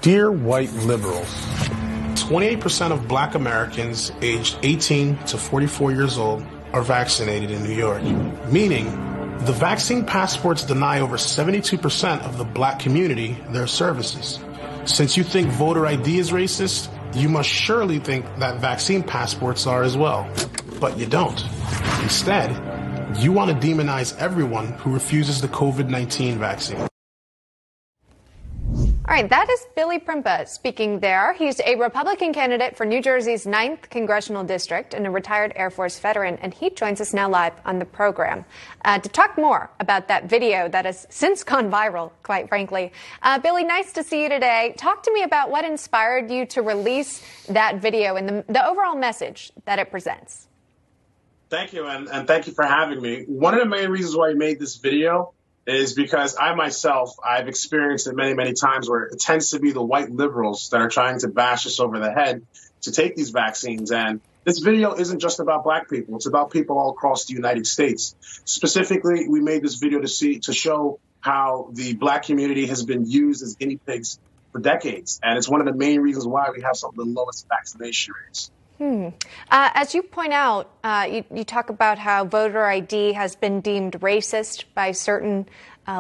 Dear white liberals, 28% of black Americans aged 18 to 44 years old are vaccinated in New York, meaning the vaccine passports deny over 72% of the black community their services. Since you think voter ID is racist, you must surely think that vaccine passports are as well. But you don't. Instead, you want to demonize everyone who refuses the COVID-19 vaccine. All right, that is Billy Prempeh speaking there. He's a Republican candidate for New Jersey's 9th Congressional District and a retired Air Force veteran, and he joins us now live on the program to talk more about that video that has since gone viral, quite frankly. Billy, nice to see you today. Talk to me about what inspired you to release that video and the overall message that it presents. Thank you, and thank you for having me. One of the main reasons why I made this video is because I've experienced it many, many times where it tends to be the white liberals that are trying to bash us over the head to take these vaccines. And this video isn't just about black people. It's about people all across the United States. Specifically, we made this video to show how the black community has been used as guinea pigs for decades. And it's one of the main reasons why we have some of the lowest vaccination rates. As you point out, you talk about how voter ID has been deemed racist by certain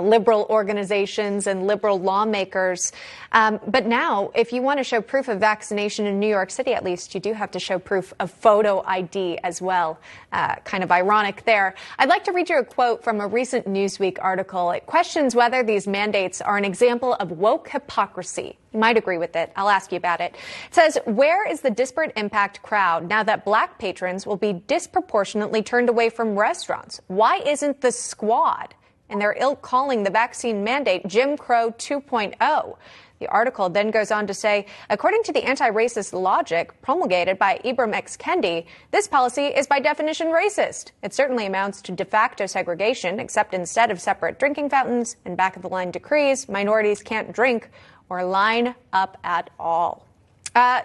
liberal organizations and liberal lawmakers. But now, if you want to show proof of vaccination in New York City, at least, you do have to show proof of photo ID as well. Kind of ironic there. I'd like to read you a quote from a recent Newsweek article. It questions whether these mandates are an example of woke hypocrisy. You might agree with it. I'll ask you about it. It says, where is the disparate impact crowd now that black patrons will be disproportionately turned away from restaurants? Why isn't the squad and their ilk calling the vaccine mandate Jim Crow 2.0? The article then goes on to say, according to the anti-racist logic promulgated by Ibram X. Kendi, this policy is by definition racist. It certainly amounts to de facto segregation, except instead of separate drinking fountains and back-of-the-line decrees, minorities can't drink or line up at all.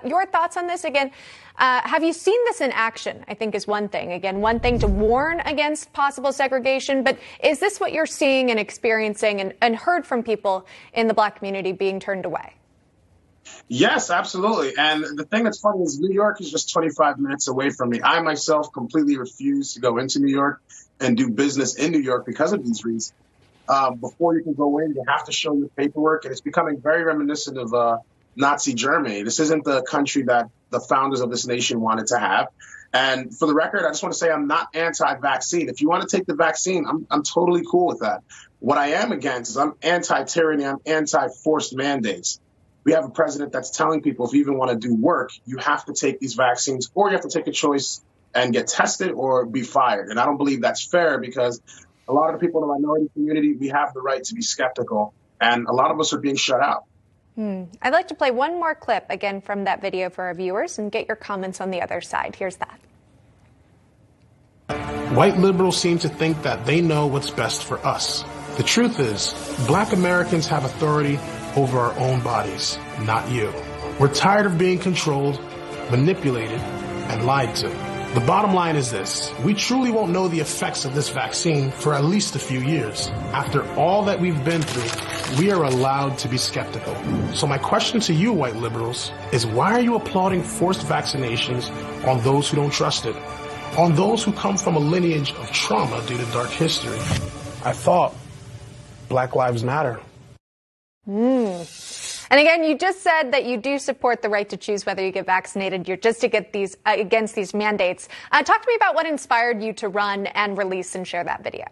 Your thoughts on this? Again, have you seen this in action? I think is one thing. Again, one thing to warn against possible segregation, but is this what you're seeing and experiencing and heard from people in the black community being turned away? Yes, absolutely. And the thing that's funny is New York is just 25 minutes away from me. I myself completely refuse to go into New York and do business in New York because of these reasons. Before you can go in, you have to show your paperwork, and it's becoming very reminiscent of Nazi Germany. This isn't the country that the founders of this nation wanted to have. And for the record, I just want to say I'm not anti-vaccine. If you want to take the vaccine, I'm totally cool with that. What I am against is I'm anti-tyranny, I'm anti-forced mandates. We have a president that's telling people if you even want to do work, you have to take these vaccines, or you have to take a choice and get tested or be fired. And I don't believe that's fair, because a lot of the people in the minority community, we have the right to be skeptical, and a lot of us are being shut out. I'd like to play one more clip again from that video for our viewers and get your comments on the other side. Here's that. White liberals seem to think that they know what's best for us. The truth is, black Americans have authority over our own bodies, not you. We're tired of being controlled, manipulated, and lied to. The bottom line is this: we truly won't know the effects of this vaccine for at least a few years. After all that we've been through, we are allowed to be skeptical. So my question to you, white liberals, is why are you applauding forced vaccinations on those who don't trust it? On those who come from a lineage of trauma due to dark history? I thought Black Lives Matter. And again, you just said that you do support the right to choose whether you get vaccinated. You're just to get these against these mandates. Talk to me about what inspired you to run and release and share that video.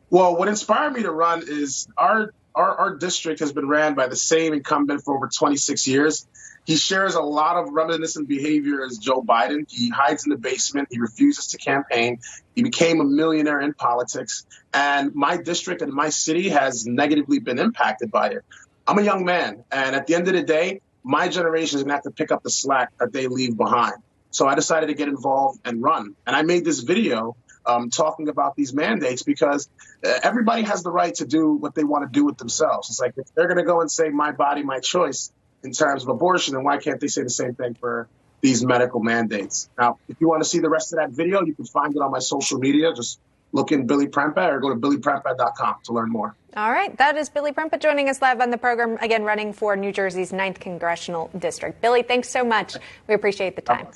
Well, what inspired me to run is our district has been ran by the same incumbent for over 26 years. He shares a lot of reminiscent behavior as Joe Biden. He hides in the basement. He refuses to campaign. He became a millionaire in politics. And my district and my city has negatively been impacted by it. I'm a young man, and at the end of the day, my generation is going to have to pick up the slack that they leave behind. So I decided to get involved and run. And I made this video talking about these mandates because everybody has the right to do what they want to do with themselves. It's like if they're going to go and say my body, my choice in terms of abortion, then why can't they say the same thing for these medical mandates? Now, if you want to see the rest of that video, you can find it on my social media. Just look in Billy Prempeh or go to billyprempeh.com to learn more. All right. That is Billy Prempeh joining us live on the program, again, running for New Jersey's 9th Congressional District. Billy, thanks so much. We appreciate the time.